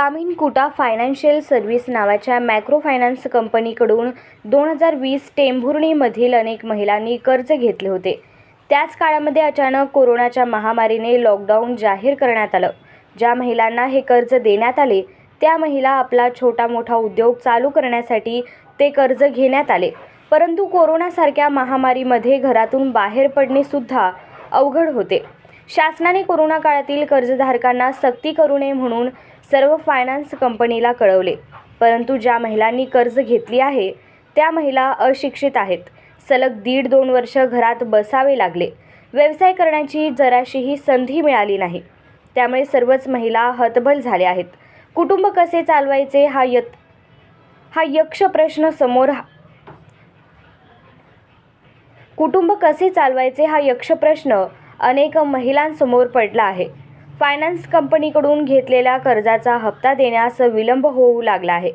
ग्रामीण कुटा financial service नावाच्या मॅक्रो फायनान्स कंपनीकडून 2020 टेंभुर्णीमधील अनेक महिलांनी कर्ज घेतले होते। त्याच काळामध्ये अचानक कोरोनाच्या महामारीने लॉकडाऊन जाहीर करण्यात आलं। ज्या महिलांना हे कर्ज देण्यात आले त्या महिला आपला छोटा मोठा उद्योग चालू करण्यासाठी ते कर्ज घेण्यात आले, परंतु कोरोनासारख्या महामारीमध्ये घरातून बाहेर पडणे सुद्धा अवघड होते। शासनाने कोरोना काळातील कर्जधारकांना सक्ती करू नये म्हणून सर्व फायनान्स कंपनीला कळवले, परंतु ज्या महिलांनी कर्ज घेतली आहे त्या महिला अशिक्षित आहेत। सलग 1.5-2 वर्ष घरात बसावे लागले। व्यवसाय करण्याची जराशीही संधी मिळाली नाही। त्यामुळे सर्वच महिला हतबल झाल्या आहेत। कुटुंब कसे चालवायचे हा यक्ष प्रश्न अनेक महिलांसमोर पडला आहे। फायनान्स कंपनीकडून घेतलेल्या कर्जाचा हप्ता देण्यास विलंब होऊ लागला आहे।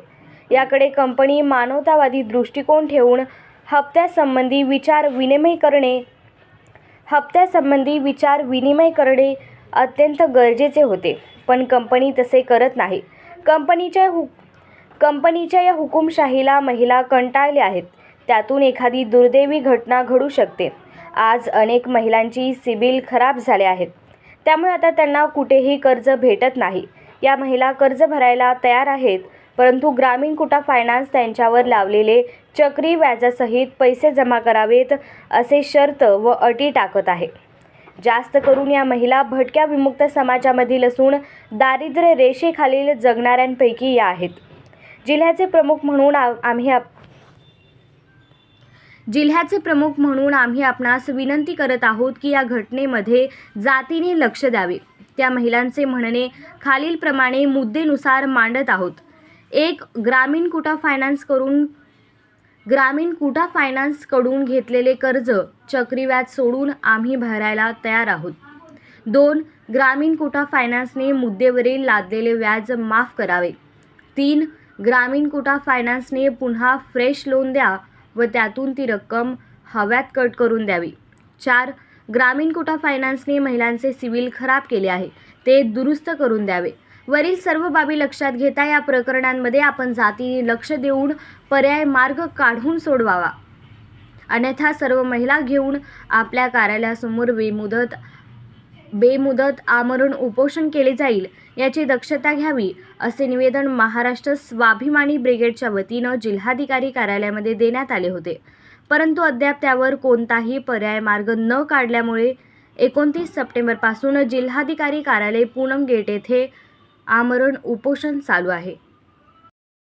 याकडे कंपनी मानवतावादी दृष्टिकोन ठेवून हप्त्यासंबंधी विचार विनिमय करणे अत्यंत गरजेचे होते, पण कंपनी तसे करत नाही। कंपनीच्या या हुकुमशाहीला महिला कंटाळल्या आहेत। त्यातून एखादी दुर्दैवी घटना घडू शकते। आज अनेक महिलांची सिबिल खराब झाले आहेत, त्यामुळे आता त्यांना कुठेही कर्ज भेटत नाही। या महिला कर्ज भरायला तयार आहेत, परंतु ग्रामीण कुटा फायनान्स त्यांच्यावर लावलेले चक्री व्याजासहित पैसे जमा करावेत असे शर्त व अटी टाकत आहे। जास्त करून या महिला भटक्या विमुक्त समाजामधील असून दारिद्र्य रेषेखालील जगणाऱ्यांपैकी या आहेत। जिल्ह्याचे प्रमुख म्हणून आम्ही आपणास विनंती करत आहोत की या घटनेमध्ये जातीने लक्ष द्यावे। त्या महिलांचे म्हणणे खालीलप्रमाणे मुद्देनुसार मांडत आहोत। 1. ग्रामीण कुटा फायनान्सकडून घेतलेले कर्ज चक्रीव्याज सोडून आम्ही भरायला तयार आहोत। 2. ग्रामीण कुटा फायनान्सने मुद्देवरील लादलेले व्याज माफ करावे। 3. ग्रामीण कुटा फायनान्सने पुन्हा फ्रेश लोन द्या व त्यातून ती रक्कम हव्यात कट करून द्यावी। 4. ग्रामीण कुटा फायनान्सने महिलांचे सिबिल खराब केले आहे, ते दुरुस्त करून द्यावे। वरील सर्व बाबी लक्षात घेता या प्रकरणांमध्ये आपण जातीने लक्ष देऊन पर्याय मार्ग काढून सोडवावा, अन्यथा सर्व महिला घेऊन आपल्या कार्यालयासमोर बेमुदत आमरण उपोषण केले जाईल, याची दक्षता घ्यावी, असे निवेदन महाराष्ट्र स्वाभिमानी ब्रिगेडच्या वतीनं जिल्हाधिकारी कार्यालयामध्ये देण्यात आले होते, परंतु अद्याप त्यावर कोणताही पर्याय मार्ग न काढल्यामुळे 29 सप्टेंबरपासून जिल्हाधिकारी कार्यालय पूनम गेट येथे आमरण उपोषण चालू आहे।